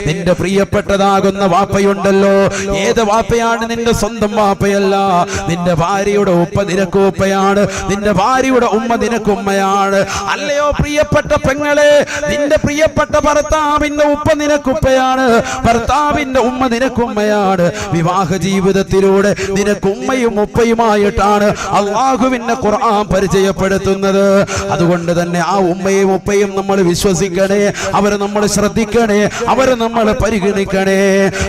നിന്റെ പ്രിയപ്പെട്ടതാകുന്ന വാപ്പയുണ്ടല്ലോ, ഏത് വാപ്പയാണ്? നിന്റെ സ്വന്തം വാപ്പയല്ല. നിന്റെ ഭാര്യയുടെ ഉപ്പ നിനക്ക് ഉപ്പയാണ്, നിന്റെ ഭാര്യയുടെ ഉമ്മ നിനക്ക് ഉമ്മയാണ്. അല്ലയോ പ്രിയപ്പെട്ട പെങ്ങളെ, നിന്റെ പ്രിയപ്പെട്ട ഭർത്താവിന്റെ ഉപ്പ നിനക്കുപ്പയാണ്, ഭർത്താവിന്റെ ഉമ്മ നിനക്കുമ്മയാണ്. വിവാഹ ജീവിതത്തിലൂടെ നിനക്ക് ഉമ്മയും ഉപ്പയുമായിട്ടാണ് അല്ലാഹുവിന്റെ ഖുർആൻ പരിചയപ്പെടുത്തുന്നത്. അതുകൊണ്ട് തന്നെ ആ ഉമ്മയും ഉപ്പയും നമ്മൾ വിശ്വസിക്കണേ, അവരെ നമ്മൾ ശ്രദ്ധിക്കണേ, അവരെ നമ്മൾ പരിഗണിക്കണേ.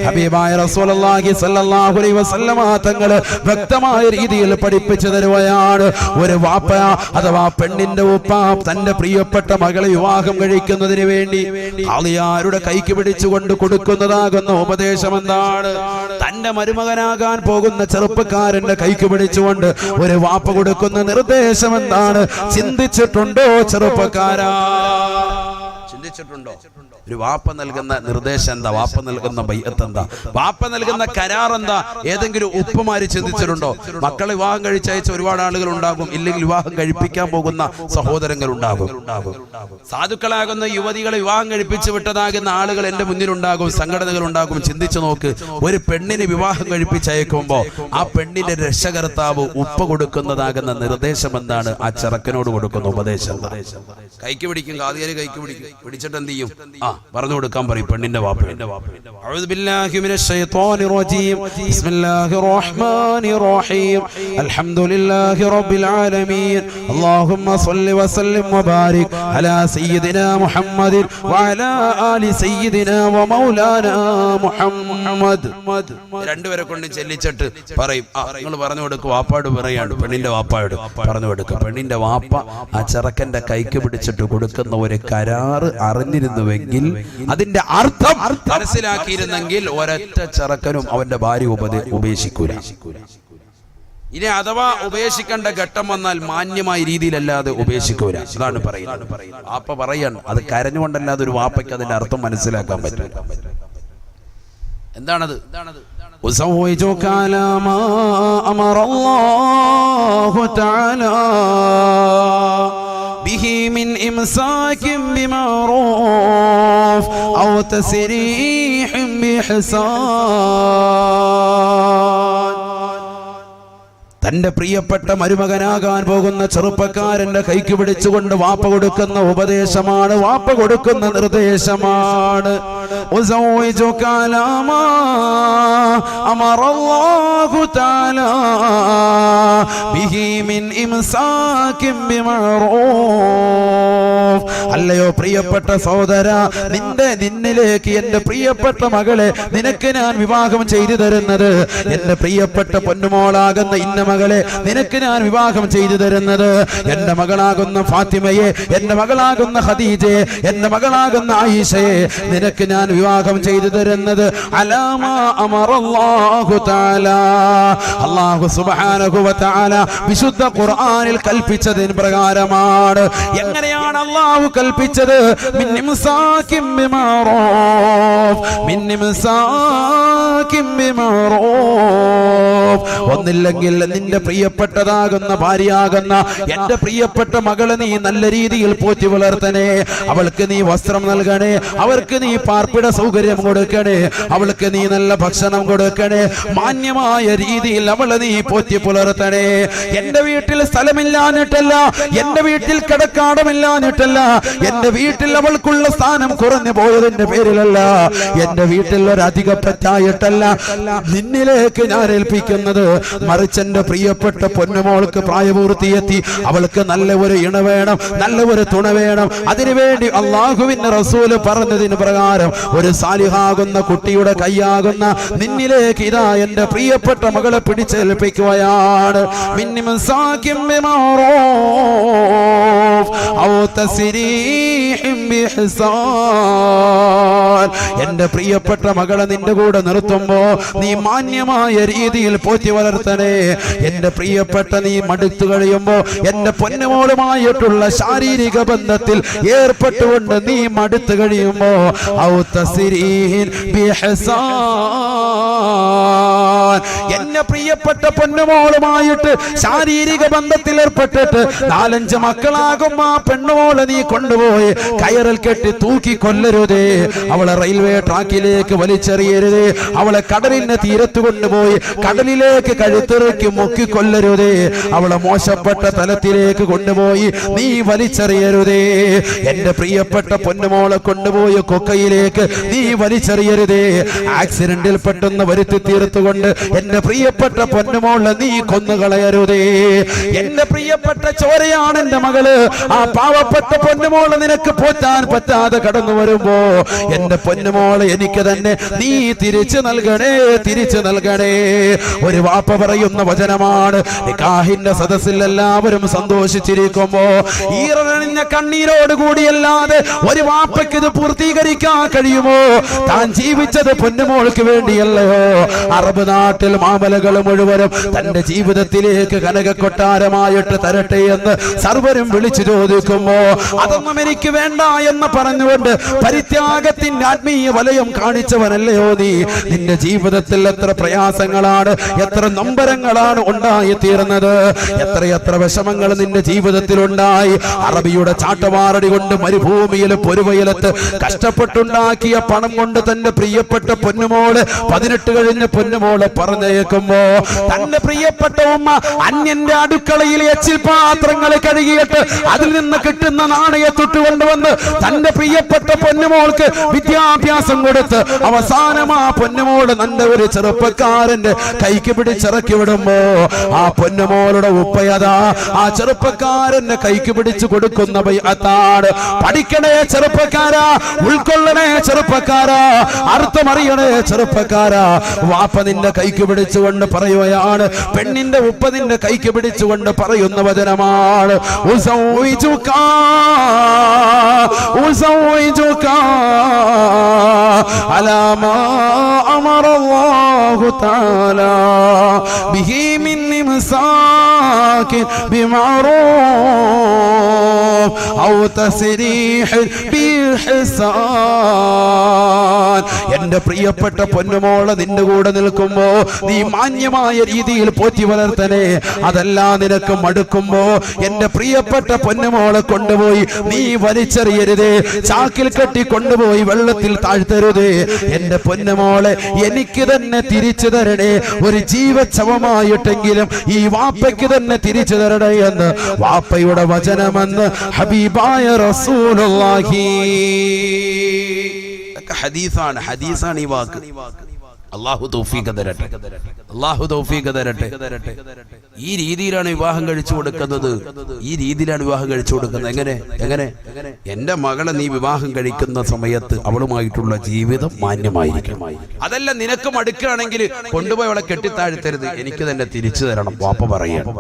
ഹബീബായ റസൂലുള്ളാഹി സ്വല്ലല്ലാഹു അലൈഹി വസല്ലമ തങ്ങൾ വ്യക്തമായ രീതിയിൽ പഠിപ്പിച്ചു തരുകയാണ്. ഒരു വാപ്പ അഥവാ പെണ്ണിന്റെ ഉപ്പ തന്റെ പ്രിയപ്പെട്ട മകളെ വിവാഹം കഴിക്കുന്നതിന് വേണ്ടി ആളിയാരുടെ കൈക്ക് പിടിച്ചുകൊണ്ട് കൊടുക്കുന്നതാകുന്ന ഉപദേശം എന്താണ്? തന്റെ മരുമകനാകാൻ പോകുന്ന ചെറുപ്പക്കാരന്റെ കൈക്ക് പിടിച്ചുകൊണ്ട് ഒരു വാപ്പ കൊടുക്കുന്ന നിർദ്ദേശം എന്താണ്? ചിന്തിച്ചിട്ടുണ്ടോ ചെറുപ്പക്കാരാ? ചിന്തിച്ചിട്ടുണ്ടോ? ഒരു വാപ്പ നൽകുന്ന നിർദ്ദേശം എന്താ? വാപ്പ നൽകുന്ന ബൈഅത്ത് എന്താ? വാപ്പ നൽകുന്ന കരാർ എന്താ? ഏതെങ്കിലും ഉപ്പമാര് ചിന്തിച്ചിട്ടുണ്ടോ? മക്കളെ വിവാഹം കഴിച്ചയച്ച ഒരുപാട് ആളുകൾ ഉണ്ടാകും, ഇല്ലെങ്കിൽ വിവാഹം കഴിപ്പിക്കാൻ പോകുന്ന സഹോദരങ്ങൾ ഉണ്ടാകും. സാധുക്കളാകുന്ന യുവതികളെ വിവാഹം കഴിപ്പിച്ചു വിട്ടതാകുന്ന ആളുകൾ എന്റെ മുന്നിലുണ്ടാകും, സംഘടനകൾ ഉണ്ടാകും. ചിന്തിച്ചു നോക്ക്, ഒരു പെണ്ണിന് വിവാഹം കഴിപ്പിച്ചയക്കുമ്പോ ആ പെണ്ണിന്റെ രക്ഷകർത്താവ് ഉപ്പ കൊടുക്കുന്നതാകുന്ന നിർദ്ദേശം എന്താണ്? ആ ചെറുക്കനോട് കൊടുക്കുന്ന ഉപദേശം. കൈക്ക് പിടിക്കും, കാതുകാരി കൈക്ക് പിടിക്കും, പിടിച്ചിട്ട് എന്ത് ചെയ്യും? പറഞ്ഞു കൊടുക്കാൻ പറയും പെണ്ണിന്റെ വാപ്പ. അഊദു ബില്ലാഹി മിനശ് ശൈത്വാനിർ റജീം. ബിസ്മില്ലാഹിർ റഹ്മാനിർ റഹീം. അൽഹംദുലില്ലാഹി റബ്ബിൽ ആലമീൻ. അല്ലാഹുമ്മ സ്വല്ലി വസല്ലിം വബാരിക് അലാ സയ്യിദിനാ മുഹമ്മദിൻ വഅലാ ആലി സയ്യിദിനാ വമൗലാനാ മുഹമ്മദ്. രണ്ടുപേരെ കൊണ്ട് ചെല്ലിച്ചിട്ട് പറയും, നിങ്ങൾ പറഞ്ഞു കൊടുക്കുക. വാപ്പാട് പറയാണ്, പെണ്ണിന്റെ വാപ്പായോട് പറഞ്ഞു കൊടുക്കുക. പെണ്ണിന്റെ വാപ്പ ആ ചെറുക്കന്റെ കൈക്ക് പിടിച്ചിട്ട് കൊടുക്കുന്ന ഒരു കരാറ് അറിഞ്ഞിരുന്നുവെങ്കിൽ, അതിന്റെ അർത്ഥം മനസ്സിലാക്കിയിരുന്നെങ്കിൽ ഒരൊറ്റ ചെറുക്കനും അവന്റെ ഭാര്യ ഉപേക്ഷിക്കൂല. ഇനി അഥവാ ഉപേക്ഷിക്കേണ്ട ഘട്ടം വന്നാൽ മാന്യമായ രീതിയിലല്ലാതെ ഉപേക്ഷിക്കൂല. അതാണ് പറയുന്നത്. വാപ്പ പറയാണ്, അത് കരഞ്ഞുകൊണ്ടല്ലാതെ ഒരു വാപ്പയ്ക്ക് അതിന്റെ അർത്ഥം മനസ്സിലാക്കാൻ പറ്റും. എന്താണത്? وزوجك على ما أمر الله تعالى به من إمساك بمعروف أو تسريح بإحسان. തന്റെ പ്രിയപ്പെട്ട മരുമകനാകാൻ പോകുന്ന ചെറുപ്പക്കാരന്റെ കൈക്ക് പിടിച്ചുകൊണ്ട് വാപ്പ കൊടുക്കുന്ന ഉപദേശമാണ്, വാപ്പ കൊടുക്കുന്ന നിർദ്ദേശമാണ്. അല്ലയോ പ്രിയപ്പെട്ട സഹോദര, നിന്നിലേക്ക് എന്റെ പ്രിയപ്പെട്ട മകളെ നിനക്ക് ഞാൻ വിവാഹം ചെയ്തു തരുന്നത്, എന്റെ പ്രിയപ്പെട്ട പൊന്നുമോളാകുന്ന ഇന്ന മകളെ നിനക്ക് ഞാൻ വിവാഹം ചെയ്തു തരുന്നത്, എന്റെ മകളാകുന്ന ഫാത്തിമയെ, എന്റെ മകളാകുന്ന ഖദീജയെ, എന്റെ മകളാകുന്ന ആയിഷയെ നിനക്ക് ഞാൻ വിവാഹം ചെയ്തു തരുന്നത് അലാമാ അമറല്ലാഹു തആല, അല്ലാഹു സുബ്ഹാനഹു വ തആല വിശുദ്ധ ഖുർആനിൽ കൽപ്പിച്ചതിന് പ്രകാരമാണ്. എങ്ങനെയാണ് അല്ലാഹു കൽപ്പിച്ചത്? മിൻ ഇംസാകിൻ ബിമഅറൂഫ്, മിൻ ഇംസാകിൻ ബിമഅറൂഫ്. ഒന്നില്ലെങ്കിൽ നിന്റെ പ്രിയപ്പെട്ടതാകുന്ന ഭാര്യയാകുന്ന എന്റെ പ്രിയപ്പെട്ട മകളെ നീ നല്ല രീതിയിൽ പോറ്റി വളർത്തണേ, അവൾക്ക് നീ വസ്ത്രം നൽകണേ, അവർക്ക് നീ പാർപ്പിട സൗകര്യം കൊടുക്കണേ, അവൾക്ക് നീ നല്ല ഭക്ഷണം കൊടുക്കണേ, മാന്യമായ രീതിയിൽ അവളെ നീ പോറ്റി പുലർത്തണേ. എന്റെ വീട്ടിൽ സ്ഥലമില്ലാഞ്ഞിട്ടല്ല, എന്റെ വീട്ടിൽ കിടക്കാടമില്ലാഞ്ഞിട്ടല്ല, എന്റെ വീട്ടിൽ അവൾക്കുള്ള സ്ഥാനം കുറഞ്ഞു പോയതിന്റെ പേരിലല്ല, എന്റെ വീട്ടിൽ ഒരധിക പറ്റായിട്ടല്ല നിന്നിലേക്ക് ഞാൻ ഏൽപ്പിക്കുന്നത്. മറിച്ച് എന്റെ പ്രിയപ്പെട്ട പൊന്നുമോൾക്ക് പ്രായപൂർത്തിയെത്തി, അവൾക്ക് നല്ല ഒരു ഇണ വേണം, നല്ല ഒരു തുണ വേണം. അതിനുവേണ്ടി അല്ലാഹുവിന്റെ റസൂല് പറഞ്ഞതിന് പ്രകാരം ഒരു സാലിഹാകുന്ന കുട്ടിയുടെ കൈയാകുന്ന നിന്നിലേക്ക് ഇതാ എന്റെ പ്രിയപ്പെട്ട മകളെ പിടിച്ചേൽപ്പിക്കുകയാണ്. എന്റെ പ്രിയപ്പെട്ട മകളെ നിന്റെ കൂടെ നിർത്തുമ്പോ നീ മാന്യമായ രീതിയിൽ പോറ്റി വളർത്തണേ. എന്റെ പ്രിയപ്പെട്ട നീ മടുത്തു കഴിയുമ്പോ എന്റെ പൊന്നുമോളുമായിട്ടുള്ള ശാരീരിക ബന്ധത്തിൽ ഏർപ്പെട്ടുകൊണ്ട് നീ മടുത്തു കഴിയുമ്പോ ഔ തസ്രീൻ ബിഹ്സാൻ, എന്നെ പ്രിയപ്പെട്ട പൊന്നുമോളുമായിട്ട് ശാരീരിക ബന്ധത്തിൽ ഏർപ്പെട്ടിട്ട് 4-5 മക്കളാകും ആ പെണ്ണുമോളെ നീ കൊണ്ടുപോയി കയറിൽ കെട്ടി തൂക്കി കൊല്ലരുതേ. അവളെ റെയിൽവേ ട്രാക്കിലേക്ക് വലിച്ചെറിയരുതേ. അവളെ കടലിന്റെ തീരത്ത് കൊണ്ടുപോയി കടലിലേക്ക് കഴുത്തിറക്കി മുക്കി കൊല്ലരുതേ. അവളെ മോശപ്പെട്ട തലത്തിലേക്ക് കൊണ്ടുപോയി നീ വലിച്ചെറിയരുതേ. എന്റെ പ്രിയപ്പെട്ട പൊന്നുമോളെ കൊണ്ടുപോയി കൊക്കയിലേക്ക് നീ വലിച്ചെറിയരുതേ. ആക്സിഡന്റിൽ പെട്ടെന്ന് വരുത്തി തീർത്തുകൊണ്ട് എന്റെ പ്രിയപ്പെട്ട പൊന്നുമോളെ നീ കൊന്നുകളയരുതേ. എന്റെ പ്രിയപ്പെട്ട ചോരയാണ് എന്റെ മകള്. ആ പാവപ്പെട്ട പൊന്നുമോളെ നിനക്ക് പോറ്റാൻ പറ്റാതെ കടന്നു വരുമ്പോ എന്റെ പൊന്നുമോളെ എനിക്ക് തന്നെ നീ തിരിച്ചു നൽകണേ, തിരിച്ചു നൽകണേ. ഒരു വാപ്പ പറയുന്ന വചനമാണ്. നിക്കാഹിന്റെ സദസ്സിൽ എല്ലാവരും സന്തോഷിച്ചിരിക്കുമ്പോ ഈറനണിഞ്ഞ കണ്ണീരോട് കൂടിയല്ലാതെ ഒരു വാപ്പയ്ക്ക് ഇത് പൂർത്തീകരിക്കാൻ കഴിയുമോ? താൻ ജീവിച്ചത് പൊന്നുമോൾക്ക് വേണ്ടിയല്ലയോ? അറബ് നാട്ടിൽ മാമലകൾ മുഴുവനും തന്റെ ജീവിതത്തിലേക്ക് കനക കൊട്ടാരമായിട്ട് തരട്ടെ എന്ന് സർവരും വിളിച്ചു ചോദിക്കുമ്പോ അതൊന്നും എനിക്ക് വേണ്ട എന്ന് പറഞ്ഞുകൊണ്ട് പരിത്യാഗത്തിന്റെ ആത്മീയ വലയം കാണിച്ചവനല്ലയോ നീ? നിന്റെ ജീവിതത്തിൽ എത്ര പ്രയാസങ്ങളാണ്, എത്ര നൊമ്പരങ്ങളാണ് ഉണ്ടായി തീർന്നത്, എത്രയെത്ര വിഷമങ്ങൾ നിന്റെ ജീവിതത്തിൽ ഉണ്ടായി. അറബിയുടെ ചാട്ടവാറടി കൊണ്ട് മരുഭൂമിയിൽ പൊരുവയലത്ത് കഷ്ടപ്പെട്ടുണ്ടാക്കിയ പണം കൊണ്ട് തന്റെ പ്രിയപ്പെട്ട പൊന്നുമോള് 18 കഴിഞ്ഞ പൊന്നുമോളെ പറഞ്ഞേക്കുമ്പോ തന്റെ പ്രിയപ്പെട്ട ഉമ്മ അന്യന്റെ അടുക്കളയിൽ എച്ചിൽ പാത്രങ്ങൾ കഴുകിയിട്ട് അതിൽ നിന്ന് കിട്ടുന്ന നാണയത്തൊട്ട് കൊണ്ടുവന്ന് തന്റെ പ്രിയപ്പെട്ട പൊന്നുമോൾക്ക് വിദ്യാഭ്യാസം കൊടുത്ത് അവസാനം ആ പൊന്നുമോള് നല്ല ഒരു ചെറുപ്പക്കാരന്റെ കൈക്ക് പിടിച്ചിറക്കി വിടുമ്പോ ആ പൊന്നുമോളുടെ ഉപ്പയതാ ആ ചെറുപ്പക്കാരന്റെ കൈക്ക് പിടിച്ചു കൊടുക്കുന്ന ബൈഅത്താണ്. പഠിക്കണേ ചെറുപ്പക്കാരാ, ഉൾക്കൊള്ളണേ ചെറുപ്പക്കാരാ, അർത്ഥമറിയണേ ചെറുപ്പക്കാരാ. വാപ്പ നിന്റെ കൈക്ക് പിടിച്ചുകൊണ്ട് പറയുകയാണ്, പെണ്ണിന്റെ ഉപ്പ നിന്റെ കൈക്ക് പിടിച്ചുകൊണ്ട് പറയുന്ന വചനമാണ് ഉസൗവിജുകാ ഉസൗവിജുകാ അലാ മാ അമറല്ലാഹു തആലാ ബിഹി മിൻ ഇംസാകിൻ ബിമഅറൂഫ് ഔ തസ്രീഹ് ബിഹിസാൻ. എന്റെ പ്രിയപ്പെട്ട പൊന്നുമോളെ നിന്റെ കൂടെ നിൽക്കുമ്പോ നീ മാന്യമായ രീതിയിൽ പോറ്റി വളർത്തണേ. അതല്ല നിനക്ക് മടുക്കുമ്പോ എന്റെ പ്രിയപ്പെട്ട പൊന്നുമോളെ കൊണ്ടുപോയി നീ വലിച്ചെറിയരുതേ, ചാക്കിൽ കെട്ടി കൊണ്ടുപോയി വെള്ളത്തിൽ താഴ്ത്തരുതേ. എന്റെ പൊന്നുമോളെ എനിക്ക് തന്നെ തിരിച്ചു തരണേ, ഒരു ജീവച്ഛവമായിട്ടെങ്കിലും ഈ വാപ്പയ്ക്ക് തന്നെ തിരിച്ചു തരണേ എന്ന് വാപ്പയുടെ വചനമെന്ന് ഹബീബായ റസൂലുള്ളാഹി. ഹദീസാണ്, ഹദീസാണ് ഈ വാക്ക്. അല്ലാഹു തൗഫീഖ് തരട്ടെ, അല്ലാഹു തൗഫീഖ് തരട്ടെ. ഈ രീതിയിലാണ് വിവാഹം കഴിച്ചു കൊടുക്കുന്നത്, ഈ രീതിയിലാണ് വിവാഹം കഴിച്ചു കൊടുക്കുന്നത്. എങ്ങനെ എന്റെ മകളെ നീ വിവാഹം കഴിക്കുന്ന സമയത്ത് അവളുമായിട്ടുള്ള ജീവിതം മാന്യമായിരിക്കും. അതല്ല നിനക്ക് മടുക്കുകയാണെങ്കിൽ കൊണ്ടുപോയി അവളെ കെട്ടിത്താഴ്ത്തരുത്, എനിക്ക് തന്നെ തിരിച്ചു തരണം. വാപ്പ പറയാണ്,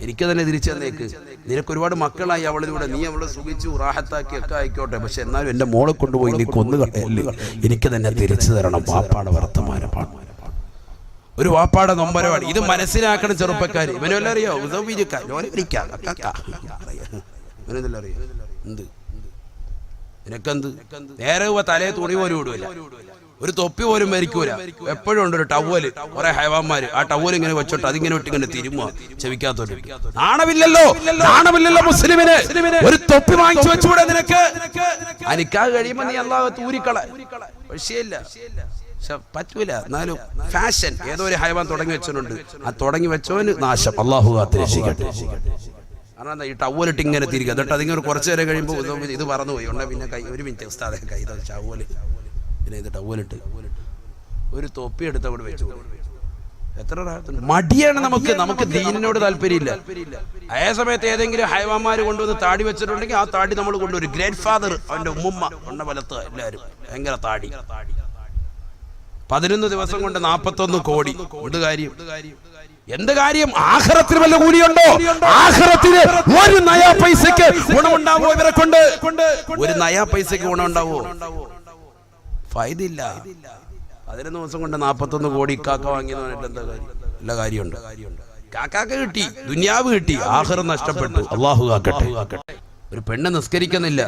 എനിക്ക് തന്നെ തിരിച്ചു തന്നേക്ക്. നിനക്ക് ഒരുപാട് മക്കളായി അവളിലൂടെ, നീ അവളെ സുഖിച്ചു റാഹത്താക്കി ഒക്കെ ആയിക്കോട്ടെ, പക്ഷെ എന്നാലും എന്റെ മോളെ കൊണ്ടുപോയി നീ കൊന്നുകളയല്ലേ, എനിക്ക് തന്നെ തിരിച്ചു തരണം. വാപ്പാടെ വർത്തമാനമാണ്, ഒരു വാപ്പാടെ നൊമ്പരമാണ്. ഇത് മനസ്സിലാക്കണം ചെറുപ്പക്കാർ. ഇവനെല്ലാം അറിയോ? എന്ത് നിനക്കെന്ത്? നേരെ തലയെ തുണി പോലും ഇടൂല, ഒരു തൊപ്പി പോലും വരിക്കൂല. എപ്പോഴും ഉണ്ട് ഒരു ടവല്, കുറെ ഹൈവാന്മാര് ആ ടവൽ ഇങ്ങനെ വെച്ചോട്ട് അതിങ്ങനെ വിട്ട് ഇങ്ങനെ തിരുമുക ചെവിക്കാത്തോട്ട്. നാണമില്ലല്ലോ, നാണമില്ലല്ലോ മുസ്ലിമിന്. ഒരു തൊപ്പി വാങ്ങിച്ചു വെച്ചുകൂടെ നിനക്ക്? അനിക്കാതെ കഴിയുമ്പോ നീ അല്ലാഹു തൂരിക്കള, വിഷയമില്ല, പറ്റൂല. എന്നാലും ഫാഷൻ ഏതോ ഒരു ഹൈവാൻ തുടങ്ങി വെച്ചോണ്ട് ആ തുടങ്ങി വെച്ചോന് നാശം. അല്ലാഹു കാത്തിരക്ഷിക്കട്ടെ. കാരണം ഈ ടവലിട്ട് ഇങ്ങനെ തിരിക്കുക, എന്നിട്ട് അതിങ്ങനെ കുറച്ചു നേരം കഴിയുമ്പോൾ ഇത് പറന്നുപോയി ഉണ്ടെ പിന്നെ കൈ ഒരു മിനിറ്റ് ഉസ്താദെ കൈ ടവല് പിന്നെ ഇത് ടവലിട്ട് ഒരു തൊപ്പി എടുത്ത് അവിടെ വെച്ചു. എത്ര മടിയാണ് നമുക്ക്, നമുക്ക് ദീനിനോട് താല്പര്യമില്ല. അതേ സമയത്ത് ഏതെങ്കിലും ഹൈവാന്മാര് കൊണ്ടുവന്ന് താടി വെച്ചിട്ടുണ്ടെങ്കിൽ ആ താടി നമ്മൾ കൊണ്ടുവരും. ഗ്രേറ്റ് ഫാദർ അവന്റെ ഉമ്മുമ്മ ഉണ്ണ വലത്ത് എല്ലാവരും ഭയങ്കര താടി. 11 ദിവസം കൊണ്ട് 41 കോടി. എന്ത് കാര്യം, എന്ത് കാര്യം? ആഖിറത്തിൽ വല്ല കൂലിയുണ്ടോ? ആഖിറത്തിന് ഒരു നയാ പൈസക്ക് ഗുണമുണ്ടാവോ? ഇവരെ കൊണ്ട് ഒരു നയാ പൈസക്ക് ഗുണമുണ്ടാവോ? ഫൈദില്ല. 11 ദിവസം കൊണ്ട് 41 കോടി കാക്ക വാങ്ങിയെന്ന് പറഞ്ഞിട്ട് എന്താ കാര്യം? എല്ലാ കാര്യമുണ്ട്. കാക്കാക്ക് കിട്ടി, ദുനിയാവ് കിട്ടി, ആഖിറ നഷ്ടപ്പെട്ടു. അല്ലാഹു കാക്കട്ടെ. ഒരു പെണ്ണ് നിസ്കരിക്കുന്നില്ല,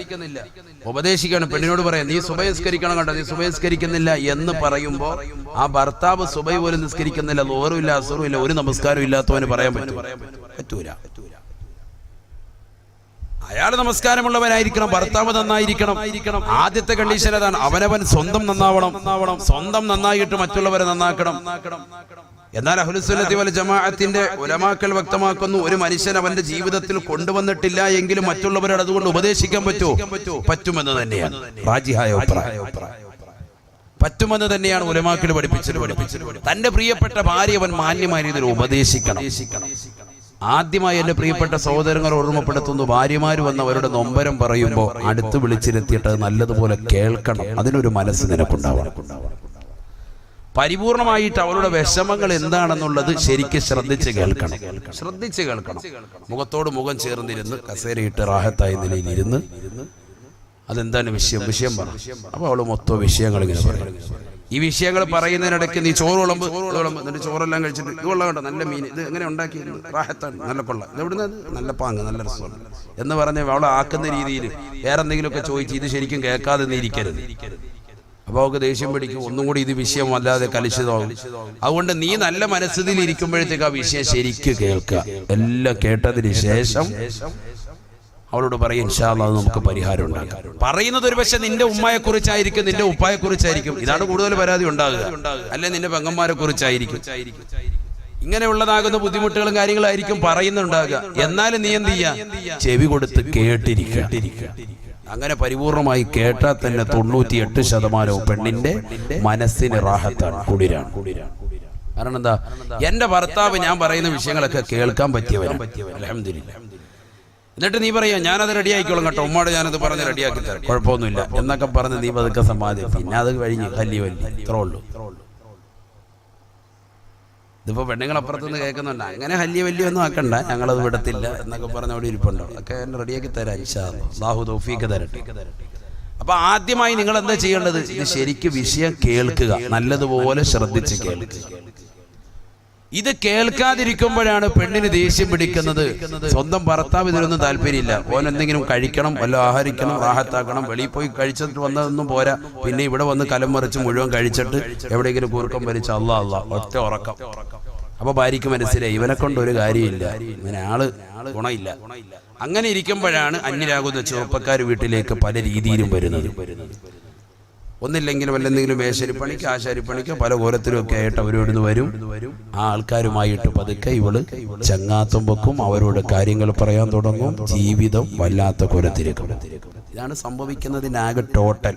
ഉപദേശിക്കണം, പെണ്ണിനോട് പറയാം നീ സുബഹി നിസ്കരിക്കണം കേട്ടോ, നീ സുബഹി നിസ്കരിക്കുന്നില്ല എന്ന് പറയുമ്പോൾ ആ ഭർത്താവ് സുബഹി പോലും നിസ്കരിക്കുന്നില്ല, ലോറും ഇല്ല അസറും ഇല്ല, ഒരു നമസ്കാരം ഇല്ലാത്തവന് പറയാൻ പറ്റൂല. അയാൾ നമസ്കാരമുള്ളവനായിരിക്കണം, ഭർത്താവ് നന്നായിരിക്കണം. ആദ്യത്തെ കണ്ടീഷൻ അതാണ്, അവനവൻ സ്വന്തം നന്നാവണം, സ്വന്തം നന്നായിട്ട് മറ്റുള്ളവരെ നന്നാക്കണം. എന്നാൽ അഹ്ലുസുന്നത്തി വൽ ജമാഅത്തിന്റെ ഉലമാക്കൾ വ്യക്തമാക്കുന്നു, ഒരു മനുഷ്യൻ അവന്റെ ജീവിതത്തിൽ കൊണ്ടുവന്നിട്ടില്ല എങ്കിലും മറ്റുള്ളവരോട് അതുകൊണ്ട് ഉപദേശിക്കാൻ പറ്റുമെന്ന് തന്നെയാണ് റാജിഹായ അഭിപ്രായം. പറ്റുമെന്ന് തന്നെയാണ് ഉലമാക്കൾ പഠിപ്പിച്ചത്. തന്റെ പ്രിയപ്പെട്ട ഭാര്യ അവൻ മാന്യമായ രീതിയിൽ ഉപദേശിക്കണം. ആദ്യമായി എന്റെ പ്രിയപ്പെട്ട സഹോദരങ്ങൾ ഓർമ്മപ്പെടുത്തുന്നു, ഭാര്യമാര് വന്ന് അവരുടെ നൊമ്പരം പറയുമ്പോൾ അടുത്ത് വിളിച്ചിരുത്തിയിട്ട് നല്ലതുപോലെ കേൾക്കണം. അതിനൊരു മനസ്സ് നിനക്കുണ്ടാവണം. പരിപൂർണമായിട്ട് അവരുടെ വിഷമങ്ങൾ എന്താണെന്നുള്ളത് ശരിക്കും ശ്രദ്ധിച്ച് കേൾക്കണം. മുഖത്തോട് മുഖം ചേർന്നിരുന്ന് കസേരയിട്ട് റാഹത്തായ നിലയിലിരുന്ന് അതെന്താണ് വിഷയം പറ. അപ്പൊ അവള് മൊത്തം വിഷയങ്ങൾ ഇങ്ങനെ പറയും. ഈ വിഷയങ്ങൾ പറയുന്നതിനിടയ്ക്ക് നീ ചോറ് വിളമ്പ്, എന്നിട്ട് ചോറെല്ലാം കഴിച്ചിട്ട് ഇത് കൊള്ളാം കേട്ടോ, നല്ല മീൻ, ഇത് എങ്ങനെ ഉണ്ടാക്കി, റാഹത്താണ്, നല്ല കൊള്ള, ഇത് എവിടുന്ന്, നല്ല പാങ്ങ്, നല്ല രസമാണ് എന്ന് പറഞ്ഞ് അവളെ ആക്കുന്ന രീതിയിൽ വേറെ എന്തെങ്കിലുമൊക്കെ ചോദിച്ച് ഇത് ശരിക്കും കേൾക്കാതെ നീ ഇരിക്കരുത്. അപ്പോൾ അവൾക്ക് ദേഷ്യം പിടിക്കും, ഒന്നും കൂടി ഇത് വിഷയം അല്ലാതെ കലുഷിതമാകും. അതുകൊണ്ട് നീ നല്ല മനസ്സിൽ ഇരിക്കുമ്പോഴത്തേക്ക് ആ വിഷയം ശരിക്ക് കേൾക്കുക. എല്ലാം കേട്ടതിന് ശേഷം അവളോട് പറയും ഇൻഷാ അല്ലാഹ് നമുക്ക് പരിഹാരം ഉണ്ടാക്കാം. പറയുന്നത് ഒരു പക്ഷെ നിന്റെ ഉമ്മയെ കുറിച്ചായിരിക്കും, നിന്റെ ഉപ്പായെ കുറിച്ചായിരിക്കും, ഇതാണ് കൂടുതൽ പരാതി ഉണ്ടാകുക. അല്ലെ നിന്റെ പെങ്ങന്മാരെ കുറിച്ചായിരിക്കും. ഇങ്ങനെയുള്ളതാകുന്ന ബുദ്ധിമുട്ടുകളും കാര്യങ്ങളായിരിക്കും പറയുന്നുണ്ടാകുക. എന്നാലും നീ എന്ത് ചെയ്യാ, ചെവി കൊടുത്ത് കേട്ടിരിക്കുക. അങ്ങനെ പരിപൂർണമായി കേട്ടാൽ തന്നെ 98% പെണ്ണിന്റെ മനസ്സിന് റാഹത്താണ്, കുളിരാണ്. കാരണം എന്താ, എന്റെ ഭർത്താവ് ഞാൻ പറയുന്ന വിഷയങ്ങളൊക്കെ കേൾക്കാൻ പറ്റിയവരാണ്, അൽഹംദുലില്ലാഹ്. എന്നിട്ട് നീ പറയാ ഞാനത് റെഡിയാക്കിക്കോളും കേട്ടോ, ഉമ്മയോട് ഞാനത് പറഞ്ഞ് റെഡിയാക്കി തരാം, കുഴപ്പമൊന്നുമില്ല എന്നൊക്കെ പറഞ്ഞ് നീ പതുക്കെ സമ്പാദിക്കും. പിന്നെ അത് കഴിഞ്ഞ് വലിയ ഇത്രേ ഉള്ളൂ. ഇതിപ്പോ പെണ്ണുങ്ങളപ്പുറത്തുനിന്ന് കേൾക്കുന്നുണ്ട്, അങ്ങനെ വലിയ ഒന്നും ആക്കണ്ട, ഞങ്ങളത് വിടത്തില്ല എന്നൊക്കെ പറഞ്ഞ അവിടെ ഇരിപ്പുണ്ടോ, ഒക്കെ എന്നെ റെഡിയാക്കി തരാം ഇൻഷാ അല്ലാഹ്, അല്ലാഹു തൗഫീഖ് തരട്ടെ. അപ്പൊ ആദ്യമായി നിങ്ങൾ എന്താ ചെയ്യേണ്ടത്, ഇത് ശരിക്കും വിഷയം കേൾക്കുക, നല്ലതുപോലെ ശ്രദ്ധിച്ച് കേൾക്കുക. ഇത് കേൾക്കാതിരിക്കുമ്പോഴാണ് പെണ്ണിന് ദേഷ്യം പിടിക്കുന്നത്. സ്വന്തം ഭർത്താവ് ഇതിനൊന്നും താല്പര്യമില്ല, ഓൻ എന്തെങ്കിലും കഴിക്കണം, വല്ല ആഹാരിക്കണം, റാഹത്താക്കണം, വെളിയിൽ പോയി കഴിച്ചിട്ട് വന്നതൊന്നും പോരാ, പിന്നെ ഇവിടെ വന്ന് കലം മറിച്ച് മുഴുവൻ കഴിച്ചിട്ട് എവിടെയെങ്കിലും കൂർക്കം വലിച്ച് അല്ലാ ഒറ്റ ഉറക്കം. അപ്പൊ ഭാര്യയ്ക്ക് മനസ്സിലായി ഇവനെ കൊണ്ട് ഒരു കാര്യമില്ല, ഇവനെ ആള് ഗുണമില്ല. അങ്ങനെ ഇരിക്കുമ്പോഴാണ് അന്യരാകുന്ന ചെറുപ്പക്കാർ വീട്ടിലേക്ക് പല രീതിയിലും വരുന്നത്. ഒന്നില്ലെങ്കിലും വല്ലെന്തെങ്കിലും മേശരിപ്പണിക്ക് ആശാരിപ്പണിക്ക് പല കോലത്തിലും ഒക്കെ ആയിട്ട് അവരോട് വരും. ആ ആൾക്കാരുമായിട്ട് പതുക്കെ ഇവള് ചങ്ങാത്തം വെക്കും, അവരോട് കാര്യങ്ങൾ പറയാൻ തുടങ്ങും. ജീവിതം വല്ലാത്ത കോലത്തിലേക്ക്. ഇതാണ് സംഭവിക്കുന്നതിനാകെ ടോട്ടൽ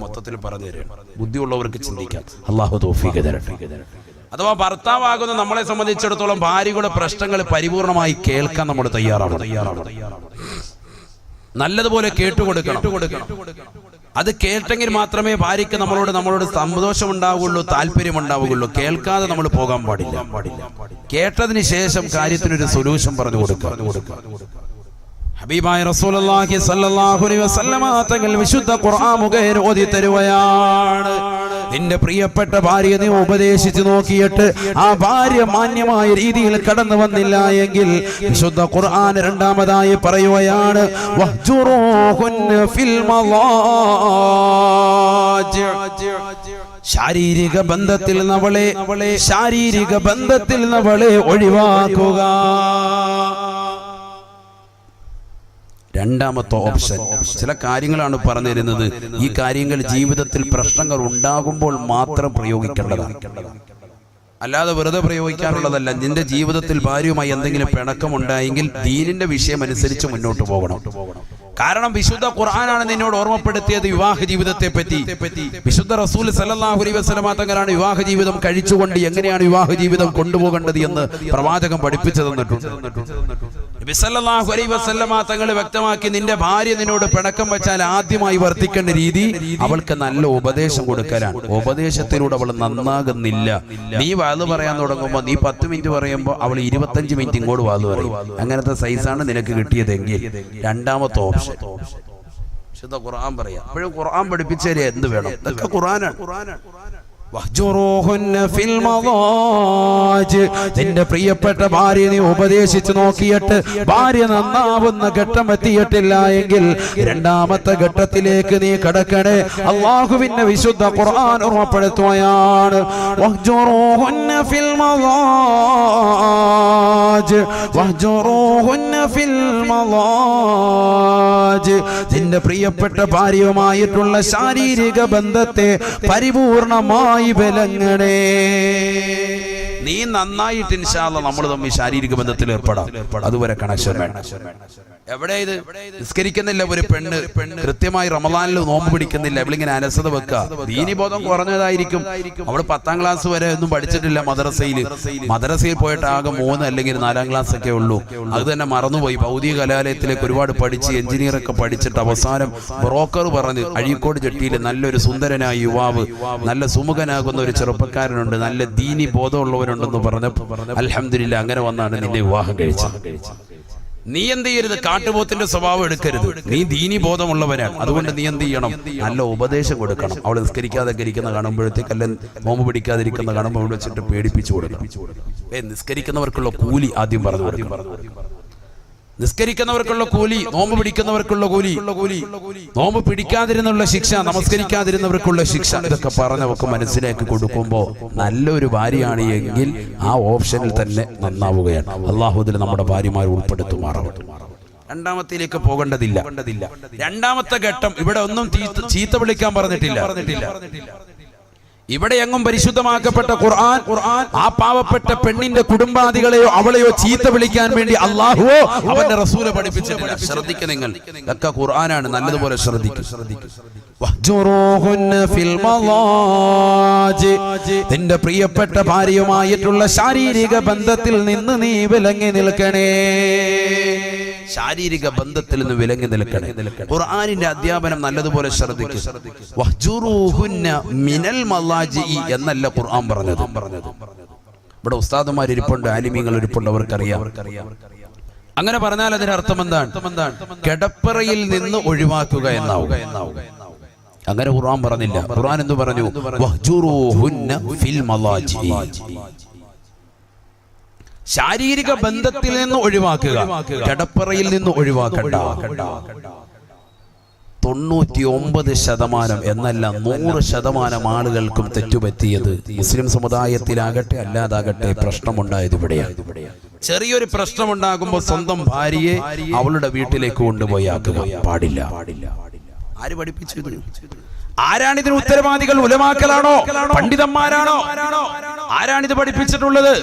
മൊത്തത്തിൽ പറഞ്ഞു തരുന്നത്. ബുദ്ധിയുള്ളവർക്ക് ചിന്തിക്കാം, അല്ലാഹു തൗഫീഖ് തരട്ടെ. അഥവാ ഭർത്താവാകുന്ന നമ്മളെ സംബന്ധിച്ചിടത്തോളം ഭാര്യയുടെ പ്രശ്നങ്ങൾ പരിപൂർണമായി കേൾക്കാൻ നമ്മൾ തയ്യാറാവണം. നല്ലതുപോലെ കേട്ടുകൊടുക്കണം. അത് കേട്ടെങ്കിൽ മാത്രമേ ഭാര്യയ്ക്ക് നമ്മളോട് സന്തോഷം ഉണ്ടാവുകയുള്ളൂ, താല്പര്യം ഉണ്ടാവുകയുള്ളൂ. കേൾക്കാതെ നമ്മൾ പോകാൻ പാടില്ല. കേട്ടതിന് ശേഷം കാര്യത്തിനൊരു സൊല്യൂഷൻ പറഞ്ഞു കൊടുക്കുക. ഹബീബായ റസൂലുള്ളാഹി സ്വല്ലല്ലാഹു അലൈഹി വസല്ലമ തങ്ങൾ വിശുദ്ധ ഖുർആൻ മുഖേന ഓതി തരുകയാണ്. നിന്റെ പ്രിയപ്പെട്ട ഭാര്യയെ നീ ഉപദേശിച്ചു നോക്കിയിട്ട് ആ ഭാര്യ മാന്യമായ രീതിയിൽ കടന്നു വന്നില്ല എങ്കിൽ വിശുദ്ധ ഖുർആൻ രണ്ടാമതായി പറയുകയാണ്, വഹ്ജുറൂഹുന്ന ഫിൽ മളാജി. ശാരീരിക ബന്ധത്തിൽ നമ്മളെ ഒഴിവാക്കുക. രണ്ടാമത്തെ ഓപ്ഷൻ. ചില കാര്യങ്ങളാണ് പറഞ്ഞു തരുന്നത്. ഈ കാര്യങ്ങൾ ജീവിതത്തിൽ പ്രശ്നങ്ങൾ ഉണ്ടാകുമ്പോൾ മാത്രം പ്രയോഗിക്കേണ്ടതാണ്, അല്ലാതെ വെറുതെ പ്രയോഗിക്കാനുള്ളതല്ല. നിന്റെ ജീവിതത്തിൽ ഭാര്യയുമായി എന്തെങ്കിലും പിണക്കമുണ്ടായെങ്കിൽ ദീനിന്റെ വിഷയം അനുസരിച്ച് മുന്നോട്ട് പോകണം. കാരണം വിശുദ്ധ ഖുർആനാണ് നിന്നോട് ഓർമ്മപ്പെടുത്തിയത് വിവാഹ ജീവിതത്തെ പറ്റി. വിശുദ്ധ റസൂൽ സല്ലല്ലാഹു അലൈഹി വസല്ലമ തങ്ങളാണ് വിവാഹ ജീവിതം കഴിച്ചുകൊണ്ട് എങ്ങനെയാണ് വിവാഹ ജീവിതം കൊണ്ടുപോകേണ്ടത് എന്ന് പ്രവാചകൻ പഠിപ്പിച്ചു തന്നിട്ടുണ്ട്. നബി സല്ലല്ലാഹു അലൈഹി വസല്ലമ തങ്ങൾ വ്യക്തമാക്കി, നിന്റെ ഭാര്യ നിന്നോട് പിണക്കം വെച്ചാൽ ആദ്യമായി വർത്തിക്കേണ്ട രീതി അവൾക്ക് നല്ല ഉപദേശം കൊടുക്കലാണ്. ഉപദേശത്തിലൂടെ അവൾ നന്നാകുന്നില്ല. നീ വാത് പറയാൻ തുടങ്ങുമ്പോൾ നീ 10 മിനിറ്റ് പറയുമ്പോൾ അവൾ 25 മിനിറ്റ് ഇങ്ങോട്ട് വാത് പറയും. അങ്ങനത്തെ സൈസാണ് നിനക്ക് കിട്ടിയതെങ്കിൽ രണ്ടാമത്തെ ഓപ്ഷൻ. വിശുദ്ധ ഖുർആൻ പറയാം. അപ്പോഴും ഖുർആൻ പഠിപ്പിച്ചാലേ എന്ത് വേണം, ഇതൊക്കെ ഖുർആനാണ്. വഹ്ജുറൂഹുന്ന ഫിൽ മദാജ്. നിന്റെ പ്രിയപ്പെട്ട ഭാര്യ നീ ഉപദേശിച്ചു നോക്കിയിട്ട് ഭാര്യ നന്നാവുന്ന ഘട്ടം എത്തിയിട്ടില്ല എങ്കിൽ രണ്ടാമത്തെ ഘട്ടത്തിലേക്ക് നീ കടക്കണേ. അല്ലാഹുവിന്റെ വിശുദ്ധ ഖുർആൻ ഓർമ്മപ്പെടുത്തുകയാണ്, വഹ്ജുറൂഹുന്ന ഫിൽ മദാജ് വഹ്ജുറൂഹുന്ന ഫിൽ മദാജ്. നിന്റെ പ്രിയപ്പെട്ട ഭാര്യയുമായിട്ടുള്ള ശാരീരിക ബന്ധത്തെ പരിപൂർണമായി വിലങ്ങണേ. നീ നന്നായിട്ട് ഇൻഷാ അല്ലാഹ് നമ്മൾ തമ്മിൽ ശാരീരിക ബന്ധത്തിൽ ഏർപ്പെടാം. അതുവരെ കണക്ഷൻ വേണം. എവിടെ ഇത് നിസ്കരിക്കുന്നില്ല ഒരു പെണ്ണ്, കൃത്യമായി റമദാനിൽ നോമ്പ് പിടിക്കുന്നില്ല, അവളിങ്ങനെ അലസത വെക്കുക, ദീനിബോധം കുറഞ്ഞതായിരിക്കും. അവള് 10ാം ക്ലാസ് വരെ ഒന്നും പഠിച്ചിട്ടില്ല. മദ്രസയിൽ പോയിട്ട് ആകെ 3 അല്ലെങ്കിൽ 4ാം ക്ലാസ് ഒക്കെ ഉള്ളൂ. അത് തന്നെ മറന്നുപോയി. ഭൗതിക കലാലയത്തിലേക്ക് ഒരുപാട് പഠിച്ച് എഞ്ചിനീയർ ഒക്കെ പഠിച്ചിട്ട് അവസാനം ബ്രോക്കർ പറഞ്ഞ് അഴീക്കോട് ജെട്ടിയിൽ നല്ലൊരു സുന്ദരനായ യുവാവ്, നല്ല സുമുഖനാകുന്ന ഒരു ചെറുപ്പക്കാരനുണ്ട്, നല്ല ദീനി ബോധമുള്ളവരുണ്ടെന്ന് പറഞ്ഞപ്പോൾ അൽഹംദുലില്ലാഹ് അങ്ങനെ വന്നാണ് നിന്നെ വിവാഹം കഴിച്ചത്. നീ എന്ത് ചെയ്യരുത്, കാട്ടുപോത്തിന്റെ സ്വഭാവം എടുക്കരുത്. നീ ദീനി ബോധമുള്ളവരാണ്. അതുകൊണ്ട് നീ എന്ത് ചെയ്യണം, നല്ല ഉപദേശം കൊടുക്കണം. അവൾ നിസ്കരിക്കാതൊക്കെ ഇരിക്കുന്ന കാണുമ്പോഴത്തേക്ക്, അല്ല നോമ്പ് പിടിക്കാതിരിക്കുന്ന കാണുമ്പോൾ അവിടെ വെച്ചിട്ട് പേടിപ്പിച്ചു കൊടുക്കണം. നിസ്കരിക്കുന്നവർക്കുള്ള കൂലി ആദ്യം പറഞ്ഞു കൊടുക്കണം. നിസ്കരിക്കുന്നവർക്കുള്ള കൂലി, നോമ്പ് പിടിക്കുന്നവർക്കുള്ള കൂലി, നോമ്പ് പിടിക്കാതിരുന്നുള്ള ശിക്ഷ, നമസ്കരിക്കാതിരുന്നവർക്കുള്ള ശിക്ഷ, ഇതൊക്കെ പറഞ്ഞവർക്ക് മനസ്സിലാക്കി കൊടുക്കുമ്പോൾ നല്ലൊരു ഭാര്യയാണ് എങ്കിൽ ആ ഓപ്ഷനിൽ തന്നെ നന്നാവുകയാണ്. അല്ലാഹു ഇതിൽ നമ്മുടെ ഭാര്യമാർ ഉൾപ്പെടുത്തുമാറാവട്ടെ. രണ്ടാമത്തിലേക്ക് പോകേണ്ടതില്ല. രണ്ടാമത്തെ ഘട്ടം ഇവിടെ ഒന്നും ചീത്ത വിളിക്കാൻ പറഞ്ഞിട്ടില്ല. ഇവിടെ എങ്ങും പരിശുദ്ധമാക്കപ്പെട്ട ഖുർആൻ ആ പാവപ്പെട്ട പെണ്ണിന്റെ കുടുംബാദികളെയോ അവളെയോ ചീത്ത വിളിക്കാൻ വേണ്ടി അല്ലാഹുവോ അവന്റെ റസൂല് പഠിപ്പിച്ചിട്ടില്ല. ശ്രദ്ധിക്കുക, നിങ്ങൾ ഒക്കെ ഖുർആനാണ്, നല്ലതുപോലെ ശ്രദ്ധിക്കും. വഹ്ജുറൂഹുന്ന ഫിൽ മദാജ്. നിന്റെ പ്രിയപ്പെട്ട ഭാര്യയുമായിട്ടുള്ള ശാരീരിക ബന്ധത്തിൽ നിന്ന് നീ വിലങ്ങി നിൽക്കണേ. ശാരീരിക ബന്ധത്തിൽ നിന്ന് വിലങ്ങി നിൽക്കണേ. ഖുർആനിന്റെ അധ്യാപനം നല്ലതുപോലെ ശ്രദ്ധിക്കും. വഹ്ജുറൂഹുന്ന മിനൽ മദാജി എന്നല്ല ഖുർആൻ പറഞ്ഞത്. ഇവിടെ ഉസ്താദുമാർ ഇരിപ്പുണ്ട്, ആലിമീങ്ങൾ ഇരിപ്പുണ്ട്, അവർക്കറിയാം. അങ്ങനെ പറഞ്ഞാൽ അതിന്റെ അർത്ഥം എന്താണ്? കിടപ്പറയിൽ നിന്ന് ഒഴിവാക്കുക എന്നാവുക. അങ്ങനെ ഖുർആൻ പറഞ്ഞില്ല. ഖുർആൻ എന്തു പറഞ്ഞു? വഹ്ജുറൂഹുന്ന ഫിൽ മദാജി. ശാരീരിക ബന്ധത്തിൽ നിന്ന് ഒഴിവാക്കുക, കിടപ്പറയിൽ നിന്ന് ഒഴിവാക്കണ്ട. 99% എന്നല്ല 100% ആളുകൾക്കും തെറ്റുപറ്റിയത് മുസ്ലിം സമുദായത്തിലാകട്ടെ അല്ലാതാകട്ടെ പ്രശ്നമുണ്ടായത് ഇവിടെയാണ്. ചെറിയൊരു പ്രശ്നമുണ്ടാകുമ്പോൾ സ്വന്തം ഭാര്യയെ അവളുടെ വീട്ടിലേക്ക് കൊണ്ടുപോയി ആക്കുക പാടില്ല. ആര് പഠിപ്പിച്ചത്? ആരാണിതിന് ഉത്തരവാദികൾ? ഉലമാക്കളാണോ? പണ്ഡിതന്മാരാണോ? ആരാണിത് പഠിപ്പിച്ചിട്ടുള്ളത്?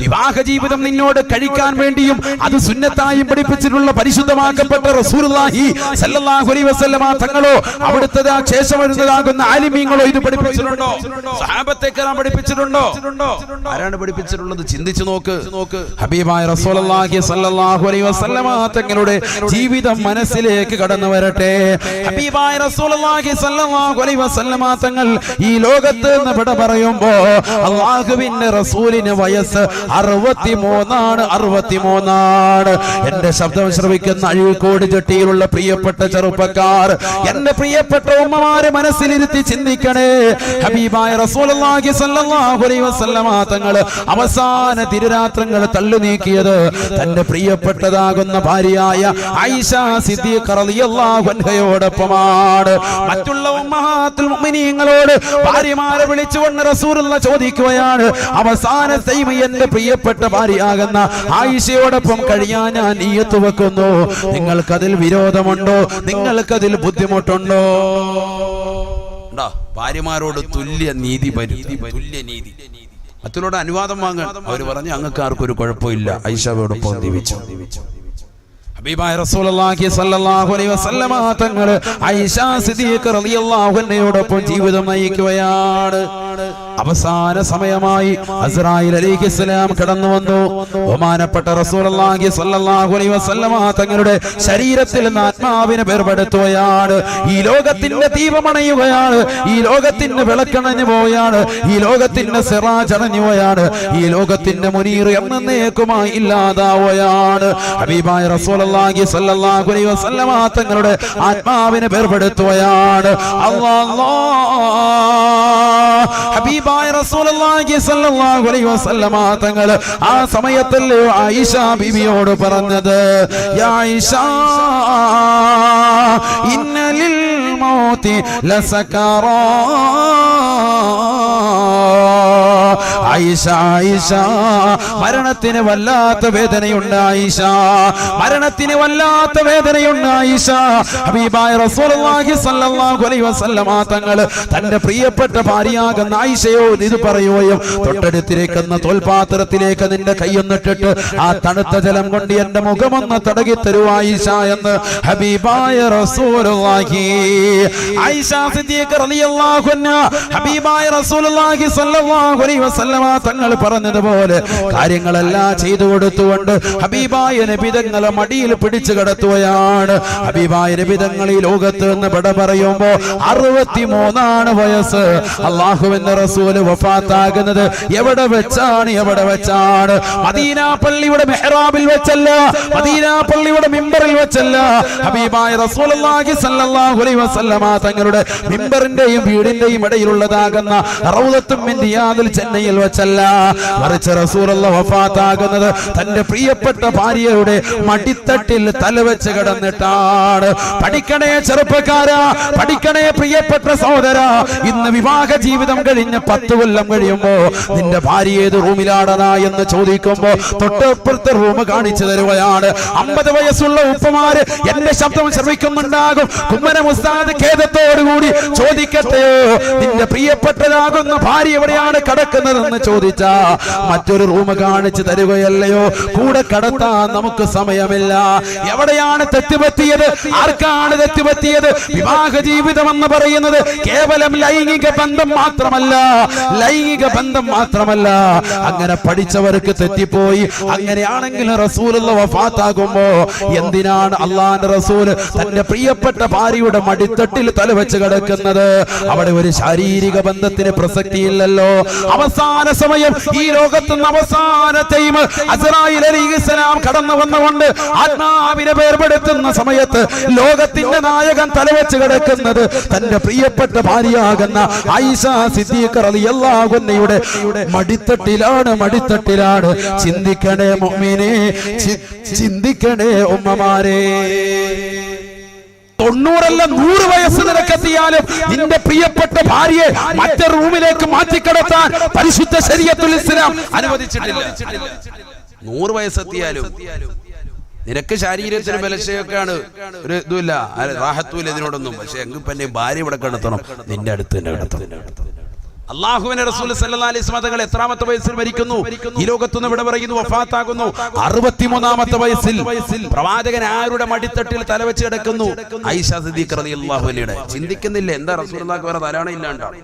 വിവാഹ ജീവിതം നിന്നോട് കഴിക്കാൻ വേണ്ടിയും അത് സുന്നത്തായും പഠിപ്പിച്ചിട്ടുള്ള പരിശുദ്ധമാക്കപ്പെട്ട റസൂലുള്ളാഹി സല്ലല്ലാഹു അലൈഹി വസല്ലമ തങ്ങളോ അവിടുത്തെ ശേഷം വരുന്നതാകുന്ന ആലിമീങ്ങളോ ഇത് പഠിപ്പിച്ചിട്ടുണ്ടോ? സഹാബത്തെ കിറാം പഠിപ്പിച്ചിട്ടുണ്ടോ? ആരാണ് പഠിപ്പിച്ചിട്ടുള്ളത്? ചിന്തിച്ചു നോക്ക്. ഹബീബായ റസൂലുള്ളാഹി സല്ലല്ലാഹു അലൈഹി വസല്ലമ തങ്ങളുടെ ജീവിതം മനസ്സിലേക്ക് കടന്നു വരട്ടെ. ഹബീബായ റസൂലുള്ളാഹി സല്ലല്ലാഹു അലൈഹി വസല്ലമ തങ്ങൾ ഈ ലോകത്ത് നിന്ന് വിട പറയുമ്പോ അല്ലാഹുവിന്റെ റസൂലിന് വയസ്സ് 63. എന്റെ ശബ്ദം ശ്രവിക്കുന്ന അഴീക്കോട് ജെട്ടിയിലുള്ള പ്രിയപ്പെട്ട ചെറുപ്പക്കാർ, എന്റെ പ്രിയപ്പെട്ട ഉമ്മമാരെ മനസ്സിലിരുത്തി ചിന്തിക്കണേ. ഹബീബായ റസൂലുള്ളാഹി സ്വല്ലല്ലാഹു അലൈഹി വസല്ലമ തങ്ങൾ അവസാന തിരുരാത്രങ്ങൾ തള്ളി നീക്കിയത് തന്റെ പ്രിയപ്പെട്ടതാകുന്ന ഭാര്യയായ ആയിഷ സിദ്ദീഖ റളിയല്ലാഹു അൻഹയോടൊപ്പമാണ്. മറ്റുള്ള ഉമ്മഹാത്തുൽ മുഅ്മിനീങ്ങളോട് ഭാര്യമാരെ വിളിച്ചുകൊണ്ട് റസൂലുള്ളാഹി ചോദിക്കുകയാണ്, അവസാനത്തെ എന്റെ പ്രിയപ്പെട്ട ഭാര്യയാകുന്ന ആയിഷയോടൊപ്പം കഴിയാൻ ഞാൻ നിയ്യത്ത് വെക്കുന്നു. നിങ്ങൾക്കതിൽ വിരോധമുണ്ടോ? നിങ്ങൾക്കതിൽ ബുദ്ധിമുട്ടുണ്ടോ? ഭാര്യമാരോട് തുല്യ നീതി. മറ്റുള്ളവരുടെ അനുവാദം വാങ്ങാൻ അവർ പറഞ്ഞു, അങ്ങക്ക് ആർക്കൊരു കുഴപ്പമില്ല, ആയിഷയോടൊപ്പം ജീവിച്ചു. ഹബീബായ റസൂലുള്ളാഹി സ്വല്ലല്ലാഹു അലൈഹി വസല്ലമ തങ്ങൾ ആയിഷ സിദ്ദീഖ റളിയല്ലാഹു അൻഹയോടൊപ്പം ജീവിതം നയിക്കുകയാണ്. അവസാന സമയമായി അസ്രായിൽ അലൈഹിസ്സലാം കടന്നു വന്നു. ബഹുമാനപ്പെട്ട റസൂലുള്ളാഹി സ്വല്ലല്ലാഹു അലൈഹി വസല്ലമ തങ്ങളുടെ ശരീരത്തിൽ നിന്ന് ആത്മാവിനെ വേർപെടുത്തുകയാണ്. ഈ ലോകത്തിന്റെ ദീപമണയുകയാണ്, ഈ ലോകത്തിന്റെ വിളക്കണഞ്ഞു പോവുകയാണ്, ഈ ലോകത്തിന്റെ സിറാജ് അണഞ്ഞുകയാണ്, ഈ ലോകത്തിന്റെ മുനീർ എന്നേക്കുമായി ഇല്ലാതാവുകയാണ്. ഹബീബായ റസൂലുള്ളാഹി സ്വല്ലല്ലാഹു അലൈഹി വസല്ലമ തങ്ങളുടെ ആത്മാവിനെ വേർപെടുത്തുകയാണ്. അല്ലാഹ് ഹബീബായ റസൂലുള്ളാഹി സ്വല്ലല്ലാഹു അലൈഹി വസല്ലമ തങ്ങൾ ആ സമയത്തല്ലേ ആയിഷ ബീവിയോട് പറഞ്ഞത്, യാ ആയിഷ ഇന്ന ലിൽ മൗതി ലസകറാ. ആയിഷ ആയിഷ മരണത്തിന് വല്ലാത്ത വേദനയുണ്ട്. ആയിഷ മരണത്തിന് വല്ലാത്ത വേദനയുണ്ട്. ആയിഷ ഹബീബായ റസൂലുള്ളാഹി സ്വല്ലല്ലാഹു അലൈഹി വസല്ലമ തങ്ങൾ തന്റെ പ്രിയപ്പെട്ട ഭാര്യയാകുന്ന ആയിഷയോട് ഇത് പറയുകയും, തൊട്ടടുത്തിരിക്കുന്ന തോൽപാത്രത്തിലേക്ക് നിന്റെ കൈയൊന്നിട്ടിട്ട് ആ തണുത്ത ജലം കൊണ്ട് എന്റെ മുഖമൊന്ന് തടകി തരൂ ആയിഷ എന്ന് ഹബീബായ റസൂലുള്ളാഹി. ആയിഷ സിദ്ദീഖ റളിയല്ലാഹു അൻഹാ ഹബീബായ റസൂലുള്ളാഹി സ്വല്ലല്ലാഹു അലൈഹി വസല്ലമ തങ്ങൾ പറഞ്ഞതുപോലെ കാര്യങ്ങളെല്ലാം ചെയ്തു കൊടുത്തുകൊണ്ട് ഹബീബായ നബി തങ്ങളെ മടിയിൽ പിടിച്ചു കിടത്തുകയാണ്. ഹബീബായ നബി തങ്ങൾ ഈ ലോകത്ത് നിന്ന് വിട പറയുമ്പോ 63 വയസ്സ്. അല്ലാഹുവിന്റെ റസൂൽ വഫാത്താകുന്നത് എവിടെ വെച്ചാണ്? മദീന പള്ളിയുടെ മെഹ്റാബിൽ വെച്ചല്ല, മദീന പള്ളിയുടെ മിമ്പറിൽ വെച്ചല്ല. ഹബീബായ റസൂലുള്ളാഹി സ്വല്ലല്ലാഹു അലൈഹി വസല്ലമ തങ്ങളുടെ മിമ്പറിന്റെയും വീടിന്റെയും ഇടയിലുള്ളതാകുന്ന റൗളത്തും മിൻ റിയാദിൽ ചെന്നൈയിൽ വെച്ചല്ല, മറിച്ച് റസൂലുള്ളാഹി വഫാത്താകുന്നത് തന്റെ പ്രിയപ്പെട്ട ഭാര്യയുടെ മടിത്തട്ടിൽ തലവെച്ച് കിടന്നിട്ടാണ്. പഠിക്കണേ ചെറുപ്പക്കാരാ, പഠിക്കണേ പ്രിയപ്പെട്ട സഹോദര. ഇന്ന് വിവാഹ ജീവിതം കഴിഞ്ഞ് 10 കൊല്ലം കഴിയുമ്പോ നിന്റെ ഭാര്യ ഏത് റൂമിലാണതാ എന്ന് ചോദിക്കുമ്പോ തൊട്ടപ്പുറത്തെ റൂം കാണിച്ചു തരുകയാണ്. 50 വയസ്സുള്ള ഉപ്പമാര് എന്റെ ശബ്ദം ശ്രമിക്കുന്നുണ്ടാകും. കുമ്മന മുസ്താദ് ഖേദത്തോടുകൂടി ചോദിക്കട്ടെയോ, നിന്റെ പ്രിയപ്പെട്ടതാകുന്ന ഭാര്യ എവിടെയാണ് കിടക്കുന്നതെന്ന് ചോദിച്ചാ മറ്റൊരു റൂം കാണിച്ചു തരുകയല്ലയോ? കൂടെ കടത്താൻ നമുക്ക് സമയമില്ല. എവിടെയാണ് തെറ്റുപറ്റിയത്? ആർക്കാണ് തെറ്റുപറ്റിയത്? വിവാഹ ജീവിതം എന്ന് പറയുന്നത് കേവലം ലൈംഗിക ബന്ധം മാത്രമല്ല. അങ്ങനെ പഠിച്ചവർക്ക് തെറ്റിപ്പോയി. അങ്ങനെയാണെങ്കിൽ റസൂലുള്ളാഹി വഫാത്താകുമ്പോ എന്തിനാണ് അള്ളാഹുവിന്റെ റസൂൽ തന്റെ പ്രിയപ്പെട്ട ഭാര്യയുടെ മടിത്തട്ടിൽ തലവെച്ച് കിടക്കുന്നത്? അവിടെ ഒരു ശാരീരിക ബന്ധത്തിന് പ്രസക്തിയില്ലല്ലോ. അവസാന സമയം, ഈ ലോകത്തുനിന്ന് അവസാന ടൈം അസ്റായീൽ അലൈഹിസ്സലാം കടന്നു വന്നുകൊണ്ട് ആത്മാവിനെ വേർപെടുത്തുന്ന സമയത്ത് ലോകത്തിന്റെ നായകൻ തലവെച്ച് കിടക്കുന്നത് തന്റെ പ്രിയപ്പെട്ട ഭാര്യയാകുന്ന ആയിഷ സിദ്ദീഖ റളിയല്ലാഹു അൻഹയുടെ മടിത്തട്ടിലാണ്. ചിന്തിക്കണേ മുഅ്മിനേ, ചിന്തിക്കണേ ഉമ്മമാരെ. 90 100 വയസ്സ് നിനക്കെത്തിയാലും നിന്റെ പ്രിയപ്പെട്ട ഭാര്യയെ മറ്റൊരു റൂമിലേക്ക് മാറ്റിക്കിടത്താൻ പരിശുദ്ധ ശരീഅത്തുൽ ഇസ്ലാം അനുവദിച്ചിട്ടില്ല. 100 വയസ്സെത്തിയാലും നിനക്ക് ശരീരത്തിന് ബലശയൊക്കെയാണ്, ഒരു ഇതുമില്ല, റാഹത്തുമില്ല ഇതിനോടൊന്നും. പക്ഷെ എങ്കിൽ പിന്നെ ഭാര്യ ഇവിടെ കിടത്തണം, നിന്റെ അടുത്ത് തന്നെ കിടത്തണം. അല്ലാഹുവിന്റെ റസൂൽ സല്ലല്ലാഹു അലൈഹി വസല്ലം തങ്ങൾ എത്രാമത്തെ വയസ്സിൽ മരിക്കുന്നു? ഈ ലോകത്തുനിന്ന് ഇവിടെ പറയുന്നു വഫാത്താകുന്നു 63ാമത്തെ വയസ്സിൽ. പ്രവാചകൻ ആരുടെ മടിത്തട്ടിൽ തലവെച്ച് കിടക്കുന്നു? ആയിഷ സിദ്ദീഖ റളിയല്ലാഹു അൻഹയുടെ. ചിന്തിക്കുന്നില്ല എന്താ റസൂലുള്ളാഹിക്ക് വേറെ തലാണ് ഇല്ലാണ്ടാണ്?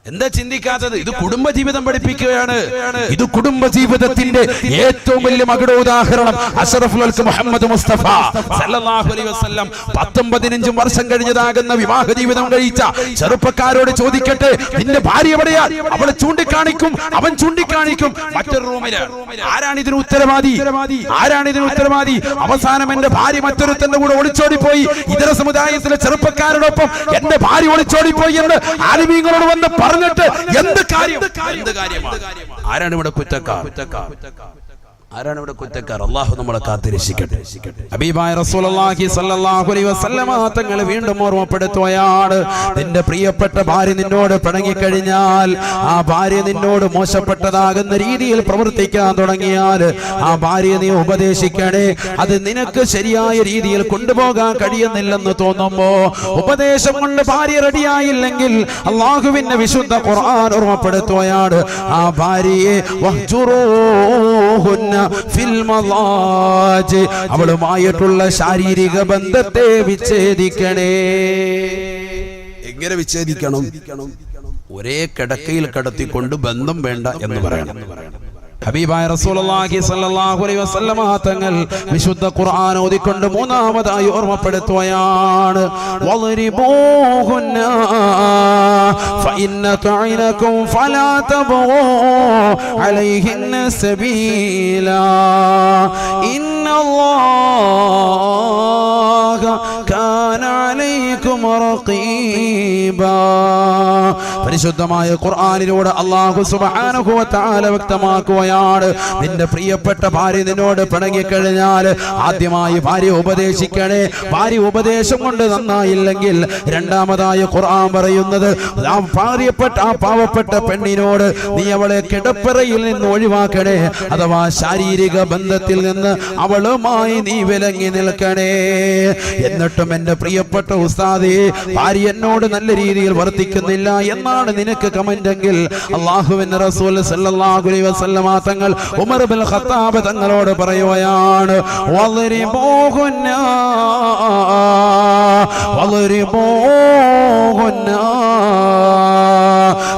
എന്താ ചിന്തിക്കാത്തത്? ഇത് കുടുംബജീവിതം പഠിപ്പിക്കുകയാണ്. ഇത് കുടുംബജീവിതത്തിന്റെ ഏറ്റവും വലിയ മകുട ഉദാഹരണം അഷ്റഫുൽ ഖൽഖ് മുഹമ്മദ് മുസ്തഫ സല്ലല്ലാഹു അലൈഹി വസല്ലം 10-15 വർഷം കഴിഞ്ഞതാകുന്ന വിവാഹ ജീവിതം കഴിച്ച ചെറുപ്പക്കാരോട് ചോദിക്കട്ടെ, നിന്റെ ഭാര്യ എവിടെയാ? അവളെ ചൂണ്ടിക്കാണിക്കും, അവൻ ചൂണ്ടിക്കാണിക്കും മറ്റൊരു റൂമില്. ആരാണ് ഇതിന് ഉത്തരവാദി? അവസാനം എന്റെ ഭാര്യ മറ്റൊരുത്തന്റെ കൂടെ ഒളിച്ചോടിപ്പോയി. ഇതര സമുദായത്തിലെ ചെറുപ്പക്കാരോടൊപ്പം എന്റെ ഭാര്യ ഒളിച്ചോടിപ്പോയി എന്ന് ആലിമീങ്ങളോട് വന്ന് പറഞ്ഞിട്ട് എന്ത് കാര്യമാണ്? ആരാണ് ഇവിടെ കുറ്റക്കാർ? അല്ലാഹു നമ്മളെ കാത്തിരക്ഷിക്കട്ടെ. ഹബീബായ റസൂലുള്ളാഹി സ്വല്ലല്ലാഹു അലൈഹി വസല്ലമ തങ്ങൾ വീണ്ടും ഓർമ്മപ്പെടുത്തുകയാണ്, നിന്റെ പ്രിയപ്പെട്ട ഭാര്യ നിന്നോട് പിണങ്ങിക്കഴിഞ്ഞാൽ, ആ ഭാര്യ നിന്നോട് മോശപ്പെട്ടതാകുന്ന രീതിയിൽ പ്രവർത്തിക്കാൻ തുടങ്ങിയാൽ ആ ഭാര്യ നീ ഉപദേശിക്കണേ. അത് നിനക്ക് ശരിയായ രീതിയിൽ കൊണ്ടുപോകാൻ കഴിയുന്നില്ലെന്ന് തോന്നുമ്പോ, ഉപദേശം കൊണ്ട് ഭാര്യ റെഡിയായില്ലെങ്കിൽ അല്ലാഹുവിന്റെ വിശുദ്ധ ഖുർആൻ ഓർമ്മപ്പെടുത്തുകയാണ്, ആ ഭാര്യയെ വഹ്ജുറൂഹുന്ന അവളുമായിട്ടുള്ള ശാരീരിക ബന്ധത്തെ വിച്ഛേദിക്കണേ. എങ്ങനെ വിച്ഛേദിക്കണം? ഒരേ കിടക്കയിൽ കിടത്തിക്കൊണ്ട് ബന്ധം വേണ്ട എന്ന് പറയണം. ഹബീബായ റസൂലുള്ളാഹി സ്വല്ലല്ലാഹു അലൈഹി വസല്ലമ തങ്ങൾ വിശുദ്ധ ഖുർആൻ ഓതിക്കൊണ്ട് മൂന്നാമതായി ഓർമ്മപ്പെടുത്തുകയാണ്, വളരിബൂഹുന്ന ഫഇന്ന തഅനകും ഫലാ തബൂ അലൈഹിന്ന സബീലാ ഇന്നല്ലാഹ കാന അലൈക്കും عليكم رقيبا. പരിശുദ്ധമായ ഖുർആനിലൂടെ അല്ലാഹു സുബ്ഹാനഹു വ തആല വ്യക്തമാക്കുകയാണ്, നിന്റെ പ്രിയപ്പെട്ട ഭാര്യ നിന്നോട് പിണങ്ങിക്കഴിഞ്ഞാൽ ആദ്യമായി ഭാര്യ ഉപദേശിക്കണേ. ഭാര്യ ഉപദേശം കൊണ്ട് നന്നായില്ലെങ്കിൽ രണ്ടാമതായ ഖുർആൻ പറയുന്നത്, ആ പാവപ്പെട്ട പെണ്ണിനോട് നീ അവളെ കിടപ്പറയിൽ നിന്ന് ഒഴിവാക്കണേ, അഥവാ ശാരീരിക ബന്ധത്തിൽ നിന്ന് അവളുമായി നീ വിലങ്ങി നിൽക്കണേ. എന്നിട്ടും എന്റെ പ്രിയപ്പെട്ട ഉസ്താദേ, ഭാര്യ എന്നോട് നല്ല രീതിയിൽ വർത്തിക്കുന്നില്ല എന്നാണ് നിനക്ക് കമന്റെങ്കിൽ, അല്ലാഹുവിന്റെ റസൂൽ സല്ലല്ലാഹു അലൈഹി വസല്ലമ തങ്ങൾ ഉമർ ഇബ്നുൽ ഖത്താബ് തങ്ങളോട് പറയുകയാണ്, വളരിബൂഹുന്ന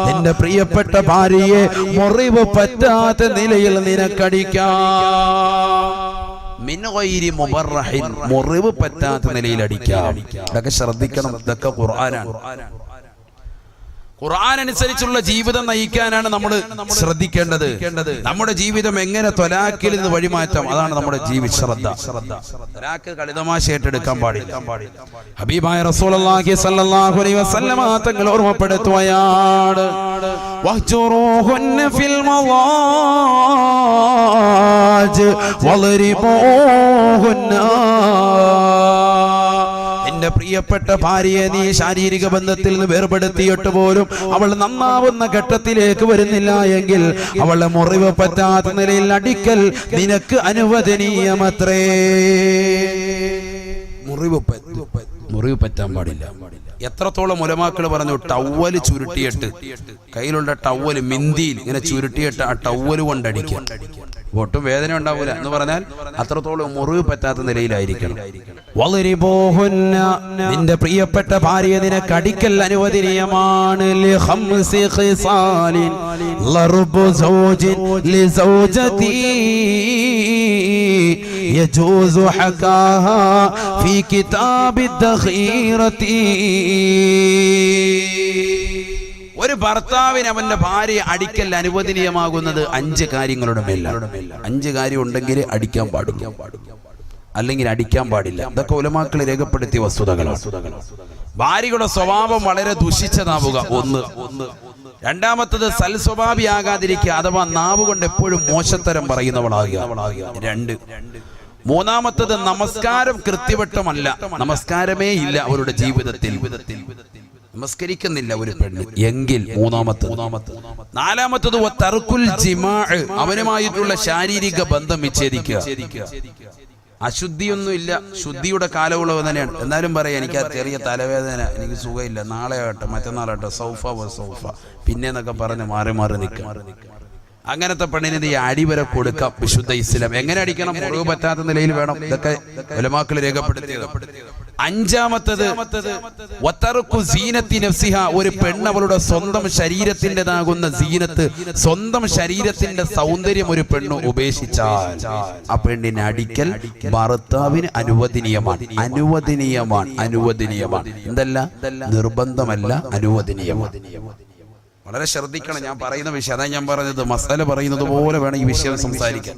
നിന്റെ പ്രിയപ്പെട്ട ഭാര്യയെ മുറിവ് പറ്റാത്ത നിലയിൽ നിനക്കടിക്കാം. മുറിവ് പറ്റാത്ത നിലയിൽ അടിക്കാം. ഇതൊക്കെ ശ്രദ്ധിക്കണം. ഇതൊക്കെ ഖുർആനാണ്. ഖുർആൻ അനുസരിച്ചുള്ള ജീവിതം നയിക്കാനാണ് നമ്മൾ ശ്രദ്ധിക്കേണ്ടത്. നമ്മുടെ ജീവിതം എങ്ങനെ ത്വലാഖിൽ നിന്ന് വഴിമാറ്റാം, അതാണ് നമ്മുടെ ജീവിത ശ്രദ്ധ. ത്വലാഖ് കളിതമാശ ഏറ്റെടുക്കാൻ പാടില്ല. ഹബീബായ റസൂലുള്ളാഹി സ്വല്ലല്ലാഹു അലൈഹി വസല്ലമ തങ്ങൾ ഓർമ്മപ്പെടുത്തുകയാണ്, വഹ്ജുറൂഹുന്ന ഫിൽ മളാജ് വളരിബൂഹുന്ന. എന്റെ പ്രിയപ്പെട്ട ഭാര്യയെ നീ ശാരീരിക ബന്ധത്തിൽ നിന്ന് വേർപെടുത്തിയിട്ട് പോലും അവൾ നന്നാവുന്ന ഘട്ടത്തിലേക്ക് വരുന്നില്ല എങ്കിൽ അവളെ മുറിവ് പറ്റാത്ത നിലയിൽ അടിക്കൽ നിനക്ക് അനുവദനീയമത്രേ. മുറിവ് പറ്റാൻ പാടില്ല. എത്രത്തോളം ഉലമാക്കൾ പറഞ്ഞു, ടവല് ചുരുട്ടിയിട്ട്, കയ്യിലുള്ള ടവല് മിന്തിയിൽ ഇങ്ങനെ ചുരുട്ടിയിട്ട് ആ ടവല് കൊണ്ടടിക്കുക, ഒട്ടും വേദന ഉണ്ടാവൂല എന്ന് പറഞ്ഞാൽ അത്രത്തോളം മുറിവ് പറ്റാത്ത നിലയിലായിരിക്കണം. നിന്റെ പ്രിയപ്പെട്ട ഭാര്യ നിനക്ക് അടിക്കൽ അനുവദനീയമാണ്. ലിഖംസി ഖിസാലിൻ ലർബു സൗജിൻ ലിസൗജതി യജൂസു ഹകാഹാ ഫീ കിതാബി ദഖീറതി. ഒരു ഭർത്താവിന് അവന്റെ ഭാര്യ അടിക്കൽ അനുവദനീയമാകുന്നത് 5 കാര്യങ്ങളുടെ മേലാണ്. 5 കാര്യം ഉണ്ടെങ്കിൽ അടിക്കാൻ പാടില്ല, അല്ലെങ്കിൽ അടിക്കാൻ പാടില്ല. ഇതൊക്കെ ഉലമാക്കൾ രേഖപ്പെടുത്തിയ വസ്തുതകളാണ്. ഭാര്യയുടെ സ്വഭാവം വളരെ ദുഷിച്ചതാവുക 1. രണ്ടാമത്തത് സൽസ്വഭാവിയാകാതിരിക്കുക, അഥവാ നാവ് കൊണ്ട് എപ്പോഴും മോശത്തരം പറയുന്നവളാകുക 2. മൂന്നാമത്തത് നമസ്കാരം കൃത്യവട്ടമല്ല, നമസ്കാരമേ ഇല്ല അവരുടെ ജീവിതത്തിൽ, നമസ്കരിക്കുന്നില്ല ഒരു പെണ്ണ് എങ്കിൽ 3. നാലാമത്തത് തർക്കുൽ ജിമാഅ്, അവനുമായിട്ടുള്ള ശാരീരിക ബന്ധം വിച്ഛേദിക്കുക. അശുദ്ധിയൊന്നും ഇല്ല, ശുദ്ധിയുടെ കാലയളവ് തന്നെയാണ്. എന്നാലും പറയാം, എനിക്ക് ആ ചെറിയ തലവേദന, എനിക്ക് സുഖമില്ല, നാളെ ആകട്ടെ മറ്റന്നാളാകട്ടെ, സൗഫ പിന്നെന്നൊക്കെ പറഞ്ഞ് മാറി നിൽക്കുക. അങ്ങനത്തെ പെണ്ണിന് ഈ അടിവരെ കൊടുക്കാം വിശുദ്ധ ഇസ്ലാം. എങ്ങനെ അടിക്കണം? മുറിവ് പറ്റാത്ത നിലയിൽ വേണം. ഇതൊക്കെ ഉലമാക്കൾ രേഖപ്പെടുത്തിയത്. 5. ഒരു പെണ്ണ് അവളുടെ സ്വന്തം ശരീരത്തിൻ്റെതാകുന്ന സീനത്ത്, സ്വന്തം ശരീരത്തിന്റെ സൗന്ദര്യം ഒരു പെണ്ണ് ഉപേക്ഷിച്ചാൽ ആ പെണ്ണിനെ അടിക്കൽ ഭർത്താവിന് അനുവദനീയമാണ്. എന്തല്ല, നിർബന്ധമല്ല, അനുവദനീയമാണ്. വളരെ ശ്രദ്ധിക്കണം ഞാൻ പറയുന്ന വിഷയം. അതാ ഞാൻ പറഞ്ഞത്, മസാല പറയുന്നത് പോലെ വേണം ഈ വിഷയം സംസാരിക്കാൻ.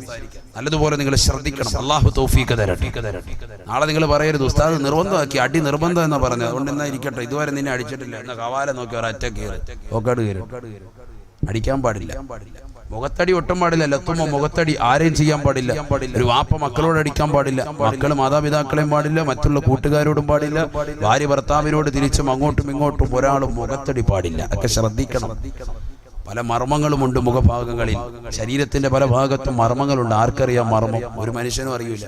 നല്ലതുപോലെ നിങ്ങൾ ശ്രദ്ധിക്കണം. അള്ളാഹു തൗഫീഖ് തരട്ടെ. നാളെ നിങ്ങൾ പറയരുത് ഉസ്താദ് നിർബന്ധമാക്കി, അടി നിർബന്ധം എന്നാ പറഞ്ഞത്, അതുകൊണ്ട് എന്നാ ഇരിക്കട്ടെ, ഇതുവരെ നിന്നെ അടിച്ചിട്ടില്ല എന്ന കവാല നോക്കി ഒരറ്റ കയറി ഒക്കാട് കയറി. അടിക്കാൻ പാടില്ല, മുഖത്തടി ഒട്ടും പാടില്ല. ലത്തുമ്പോ മുഖത്തടി ആരെയും ചെയ്യാൻ പാടില്ല. ഒരു വാപ്പ മക്കളോട് അടിക്കാൻ പാടില്ല, മക്കൾ മാതാപിതാക്കളെയും പാടില്ല, മറ്റുള്ള കൂട്ടുകാരോടും പാടില്ല, ഭാര്യ ഭർത്താവിനോട് തിരിച്ചും അങ്ങോട്ടും ഇങ്ങോട്ടും ഒരാളും മുഖത്തടി പാടില്ല. ഒക്കെ ശ്രദ്ധിക്കണം. പല മർമ്മങ്ങളുമുണ്ട് മുഖഭാഗങ്ങളിൽ, ശരീരത്തിന്റെ പല ഭാഗത്തും മർമ്മങ്ങളുണ്ട്. ആർക്കറിയാം മർമ്മം? ഒരു മനുഷ്യനും അറിയില്ല.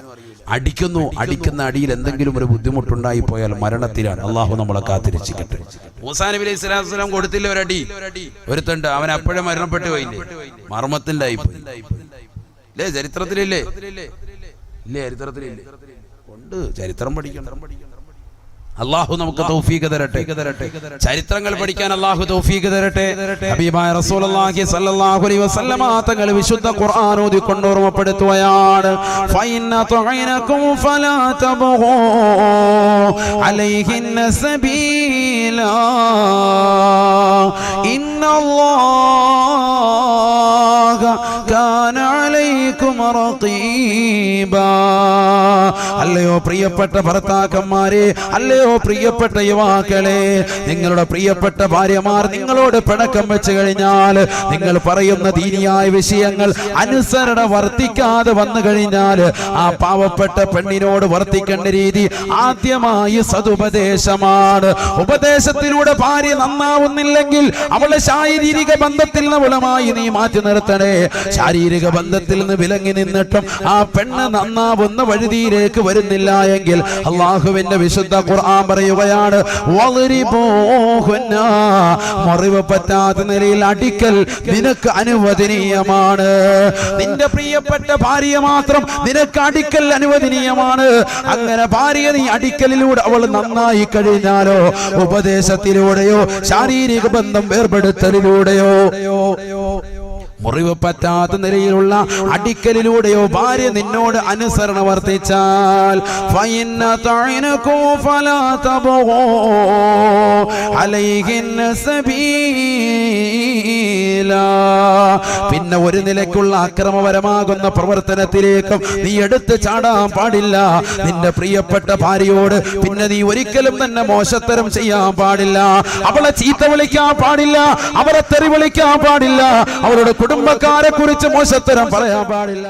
അടിക്കുന്ന അടിയിൽ എന്തെങ്കിലും ഒരു ബുദ്ധിമുട്ടുണ്ടായി പോയാൽ മരണത്തിലാണ്. അള്ളാഹു നമ്മളെ കാത്തിരക്ഷിക്കട്ടെ. മൂസാ നബി അലൈഹി സ്വലാത്തു വസ്സലാം കൊടുത്തില്ല ഒരടി, ഒരുത്തുണ്ട്, അവൻ അപ്പോഴേ മരണപ്പെട്ടു പോയില്ലേ, മർമ്മത്തിന്റെ ആയിപ്പോയി. ഇല്ലേ ചരിത്രത്തിലില്ലേ? ഇല്ലേ ചരിത്രത്തിലില്ലേ? കൊണ്ട് ചരിത്രം പഠിക്കണം. അല്ലാഹു നമുക്ക് തൗഫീഖ് തരട്ടെ. ചരിത്രങ്ങൾ പഠിക്കാൻ അല്ലാഹു തൗഫീഖ് തരട്ടെ. ഹബീബായ റസൂലുള്ളാഹി സ്വല്ലല്ലാഹു അലൈഹി വസല്ലമ തങ്ങൾ വിശുദ്ധ ഖുർആൻ ഓതിക്കൊണ്ട് ഓർമ്മപ്പെടുത്തുകയാണ്, ഫഇന്ന തുഇനകും ഫലാ തബ്ഗൂ അലൈഹിന്ന സബീലാ ഇന്നല്ലാഹ കാന അലൈക്കും റഖീബാ. മുനീബാ. അല്ലയോ പ്രിയപ്പെട്ട ഭർത്താക്കന്മാരെ, അല്ലയോ പ്രിയപ്പെട്ട യുവാക്കളെ, നിങ്ങളുടെ പ്രിയപ്പെട്ട ഭാര്യമാർ നിങ്ങളോട് പിണക്കം വെച്ച് കഴിഞ്ഞാൽ, നിങ്ങൾ പറയുന്ന ദീനിയായ വിഷയങ്ങൾ അനുസരണ വർത്തിക്കാതെ വന്നു കഴിഞ്ഞാൽ, ആ പാവപ്പെട്ട പെണ്ണിനോട് വർത്തിക്കേണ്ട രീതി ആദ്യമായി സതുപദേശമാണ്. ഉപദേശത്തിലൂടെ ഭാര്യ നന്നാവുന്നില്ലെങ്കിൽ അവളെ ശാരീരിക ബന്ധത്തിൽ നിന്ന് വിളമായി നീ മാറ്റി നിർത്തണേ. ശാരീരിക ബന്ധത്തിൽ നിന്ന് വിലങ്ങി നിന്നിട്ടും ആ പെണ്ണ് നന്നാവുന്ന വഴുതിയിലേക്ക് വരുന്നില്ല എങ്കിൽ അള്ളാഹുവിന്റെ വിശുദ്ധ ഖുർആൻ പറയുകയാണ്, മുറിവ് പറ്റാത്ത നിലയിൽ അടിക്കൽ നിനക്ക് അനുവദനീയമാണ്. നിന്റെ പ്രിയപ്പെട്ട ഭാര്യ മാത്രം നിനക്ക് അടിക്കൽ അനുവദനീയമാണ്. അങ്ങനെ ഭാര്യ നീ അടിക്കലിലൂടെ അവൾ നന്നായി കഴിഞ്ഞാലോ, ഉപദേശത്തിലൂടെയോ ശാരീരിക ബന്ധം വേർപെടുത്തലിലൂടെയോ, മുറിവ് പറ്റാത്ത നിലയിലുള്ള അടിക്കലിലൂടെയോ ഭാര്യ നിന്നോട് അനുസരണ വർത്തിച്ചാൽ, പിന്നെ ഒരു നിലയ്ക്കുള്ള അക്രമപരമാകുന്ന പ്രവർത്തനത്തിലേക്കും നീ എടുത്ത് ചാടാൻ പാടില്ല. നിന്റെ പ്രിയപ്പെട്ട ഭാര്യയോട് പിന്നെ നീ ഒരിക്കലും തന്നെ മോശത്തരം ചെയ്യാൻ പാടില്ല. അവളെ ചീത്ത വിളിക്കാൻ പാടില്ല, അവളെ തെറി വിളിക്കാൻ പാടില്ല, അവളുടെ കുടുംബക്കാരെ കുറിച്ച് മോശത്തരം പറയാൻ പാടില്ല.